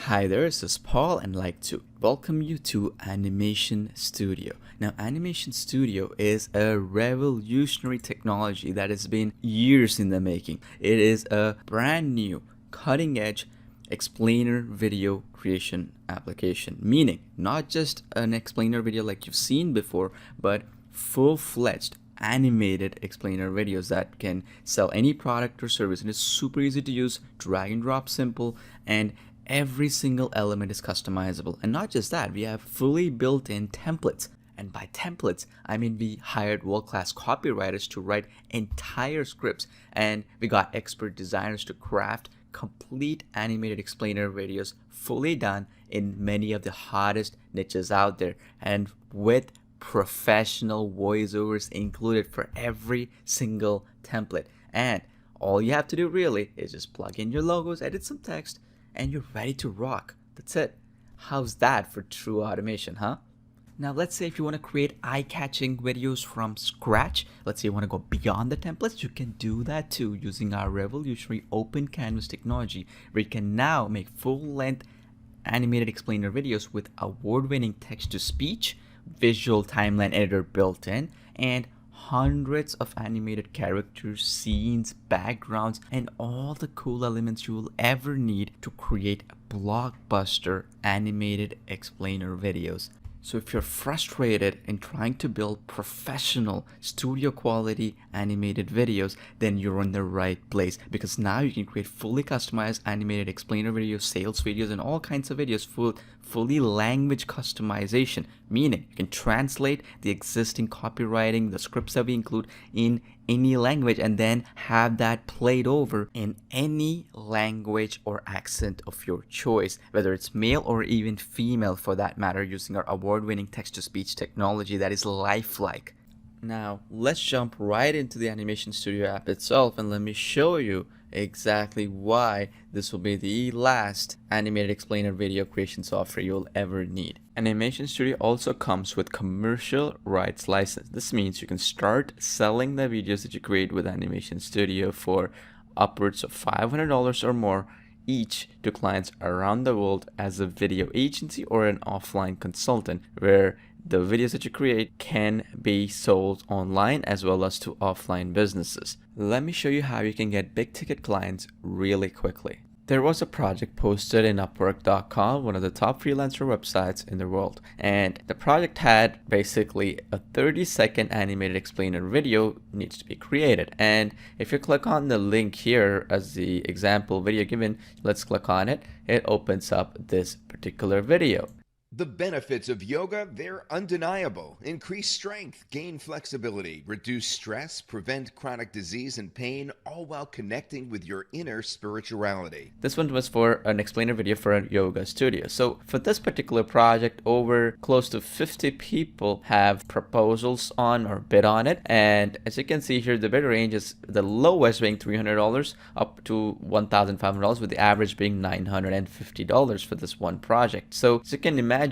Hi there, this is Paul and I'd like to welcome you to Animation Studio. Now, Animation Studio is a revolutionary technology that has been years in the making. It is a brand new, cutting-edge explainer video creation application, meaning not just an explainer video like you've seen before, but full-fledged animated explainer videos that can sell any product or service, and it's super easy to use, drag and drop simple, and every single element is customizable. And not just that, we have fully built-in templates. And by templates, I mean we hired world-class copywriters to write entire scripts, and we got expert designers to craft complete animated explainer videos fully done in many of the hottest niches out there, and with professional voiceovers included for every single template. And all you have to do really is just plug in your logos, edit some text, and you're ready to rock. That's it. How's that for true automation, huh? Now, let's say if you want to create eye-catching videos from scratch, let's say you want to go beyond the templates, you can do that too using our revolutionary open canvas technology, where you can now make full-length animated explainer videos with award-winning text-to-speech, visual timeline editor built in, and hundreds of animated characters, scenes, backgrounds, and all the cool elements you will ever need to create blockbuster animated explainer videos. So if you're frustrated in trying to build professional studio quality animated videos, then you're in the right place, because now you can create fully customized animated explainer videos, sales videos, and all kinds of videos, fully language customization, meaning you can translate the existing copywriting, the scripts that we include in any language, and then have that played over in any language or accent of your choice, whether it's male or even female for that matter, using our award-winning text-to-speech technology that is lifelike. Now, let's jump right into the Animation Studio app itself, and let me show you exactly why this will be the last animated explainer video creation software you'll ever need. Animation Studio also comes with commercial rights license. This means you can start selling the videos that you create with Animation Studio for upwards of $500 or more each to clients around the world as a video agency or an offline consultant, where the videos that you create can be sold online as well as to offline businesses. Let me show you how you can get big ticket clients really quickly. There was a project posted in Upwork.com, one of the top freelancer websites in the world, and the project had basically a 30-second animated explainer video needs to be created. And if you click on the link here as the example video given, let's click on it, it opens up this particular video. The benefits of yoga, they're undeniable. Increase strength, gain flexibility, reduce stress, prevent chronic disease and pain, all while connecting with your inner spirituality. This one was for an explainer video for a yoga studio. So for this particular project, over close to 50 people have proposals on or bid on it. And as you can see here, the bid range is the lowest being $300 up to $1,500, with the average being $950 for this one project. So as you can imagine,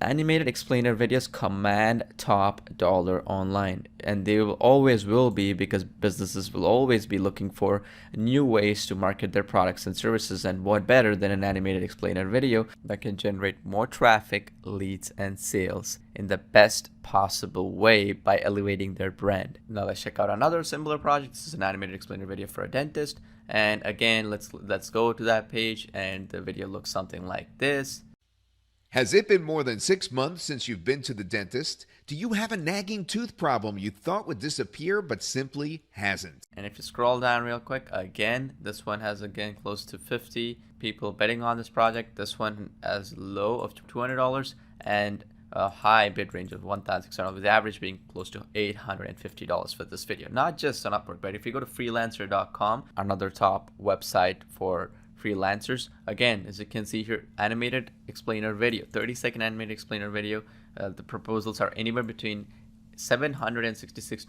animated explainer videos command top dollar online, and they always will be, because businesses will always be looking for new ways to market their products and services, and what better than an animated explainer video that can generate more traffic, leads, and sales in the best possible way by elevating their brand. Now let's check out another similar project. This is an animated explainer video for a dentist, and again, let's go to that page, and the video looks something like this. Has it been more than 6 months since you've been to the dentist? Do you have a nagging tooth problem you thought would disappear but simply hasn't? And if you scroll down real quick, again, this one has close to 50 people betting on this project. This one as low of $200 and a high bid range of $1,600, with the average being close to $850 for this video. Not just on Upwork, but if you go to freelancer.com, another top website for freelancers, again, as you can see here, animated explainer video, 30-second animated explainer video. The proposals are anywhere between $766,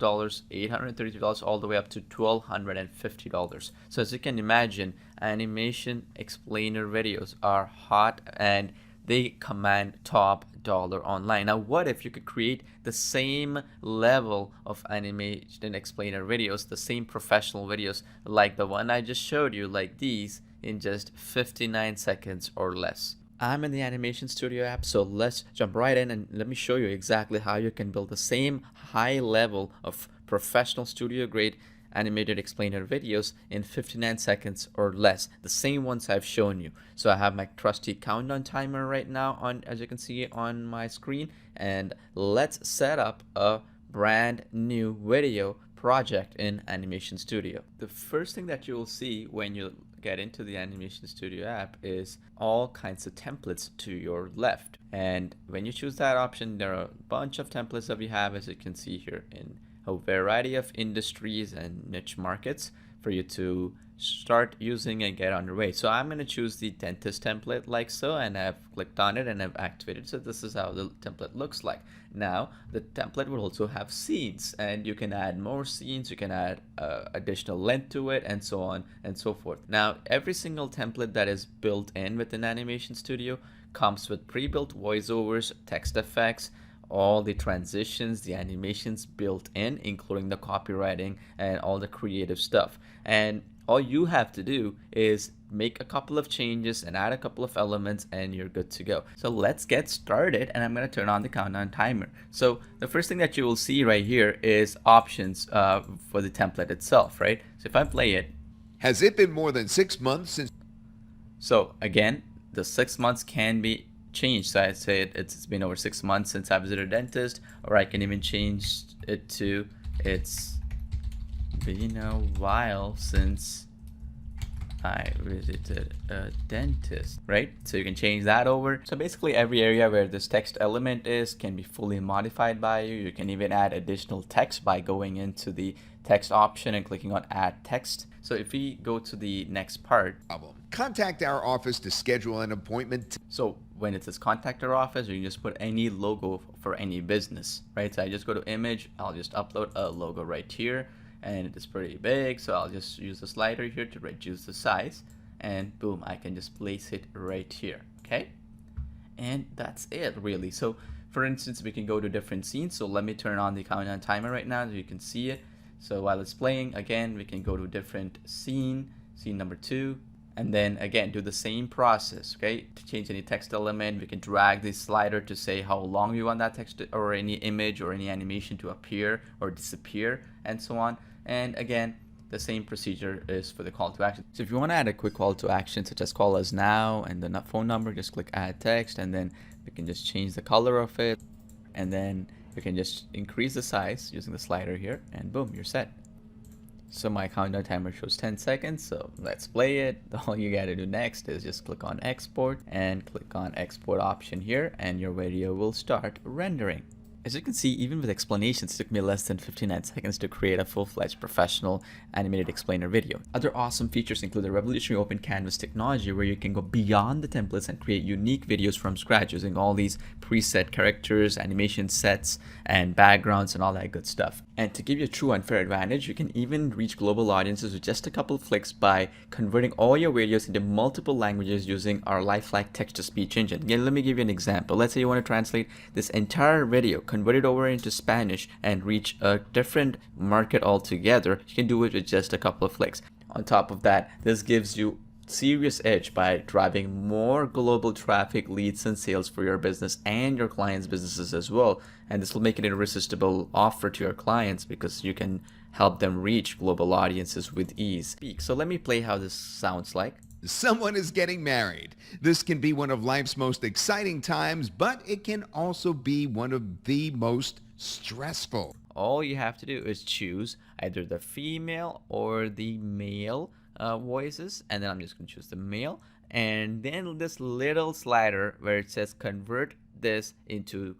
$833, all the way up to $1,250. So as you can imagine, animation explainer videos are hot and they command top dollar online. Now, what if you could create the same level of animation explainer videos, the same professional videos like the one I just showed you, like these, in just 59 seconds or less? I'm in the Animation Studio app, so let's jump right in and let me show you exactly how you can build the same high level of professional studio grade animated explainer videos in 59 seconds or less, the same ones I've shown you. So I have my trusty countdown timer right now on, as you can see on my screen, and let's set up a brand new video project in Animation Studio. The first thing that you'll see when you get into the Animation Studio app is all kinds of templates to your left, and when you choose that option, there are a bunch of templates that we have, as you can see here, in a variety of industries and niche markets for you to start using and get underway. So I'm going to choose the dentist template like so, and I've clicked on it and I've activated. So this is how the template looks like. Now the template will also have scenes, and you can add more scenes, you can add additional length to it, and so on and so forth. Now every single template that is built in within Animation Studio comes with pre-built voiceovers, text effects, all the transitions, the animations built in, including the copywriting and all the creative stuff. And all you have to do is make a couple of changes and add a couple of elements, and you're good to go. So let's get started, and I'm going to turn on the countdown timer. So the first thing that you will see right here is options for the template itself, right? So if I play it. Has it been more than 6 months since? So again, the 6 months can be changed. So I say it's been over 6 months since I visited a dentist, or I can even change it to it's been a while since I visited a dentist, right? So you can change that over. So basically every area where this text element is can be fully modified by you. You can even add additional text by going into the text option and clicking on add text. So if we go to the next part, Contact our office to schedule an appointment. So when it says contact our office, you can just put any logo for any business, right? So I just go to image, I'll just upload a logo right here, and it is pretty big, so I'll just use the slider here to reduce the size, and boom, I can just place it right here, okay? And that's it really. So for instance, we can go to different scenes. So let me turn on the countdown timer right now so you can see it. So while it's playing, again, we can go to different scene number 2, and then again do the same process, okay? To change any text element, we can drag the slider to say how long we want that text or any image or any animation to appear or disappear, and so on. And again, the same procedure is for the call to action. So if you want to add a quick call to action, such as call us now and the phone number, just click add text, and then we can just change the color of it, and then you can just increase the size using the slider here, and boom, you're set. So my countdown timer shows 10 seconds, so let's play it. All you gotta do next is just click on export and click on export option here, and your video will start rendering. As you can see, even with explanations, it took me less than 59 seconds to create a full-fledged professional animated explainer video. Other awesome features include the revolutionary open canvas technology, where you can go beyond the templates and create unique videos from scratch using all these preset characters, animation sets, and backgrounds and all that good stuff. And to give you a true unfair advantage, you can even reach global audiences with just a couple of clicks by converting all your videos into multiple languages using our lifelike text-to-speech engine. Again, let me give you an example. Let's say you want to translate this entire video, convert it over into Spanish, and reach a different market altogether. You can do it with just a couple of clicks. On top of that, this gives you serious edge by driving more global traffic, leads, and sales for your business and your clients' businesses as well. And this will make it an irresistible offer to your clients because you can help them reach global audiences with ease. So let me play how this sounds like. Someone is getting married. This can be one of life's most exciting times, but it can also be one of the most stressful. All you have to do is choose either the female or the male voices, and then I'm just going to choose the male, and then this little slider where it says convert this into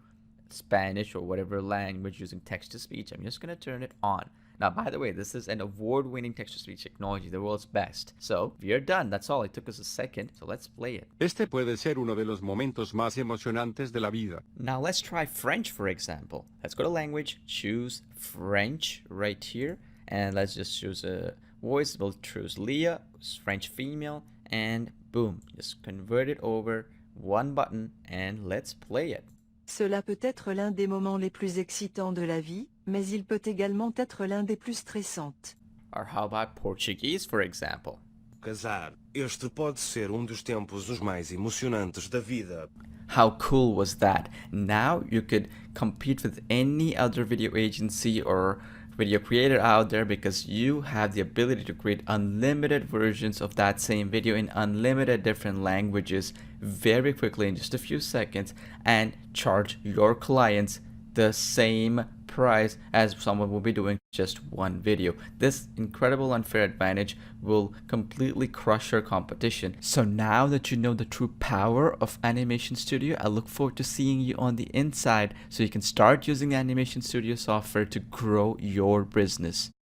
Spanish or whatever language using text-to-speech, I'm just going to turn it on. Now, by the way, this is an award-winning text-to-speech technology, the world's best. So, we are done. That's all. It took us a second. So, let's play it. Este puede ser uno de los momentos más emocionantes de la vida. Now, let's try French, for example. Let's go to language, choose French right here, and let's just choose a voice. We'll choose Leah, French female, and boom, just convert it over, one button, and let's play it. Cela peut être l'un des moments les plus excitants de la vie, mais il peut également être l'un des plus stressants. Or how about Portuguese, for example? Casar Este pode ser dos tempos os mais emocionantes da vida. How cool was that? Now you could compete with any other video agency or video creator out there because you have the ability to create unlimited versions of that same video in unlimited different languages very quickly in just a few seconds and charge your clients the same price as someone will be doing just one video. This incredible unfair advantage will completely crush your competition. So now that you know the true power of Animation Studio, I look forward to seeing you on the inside so you can start using the Animation Studio software to grow your business.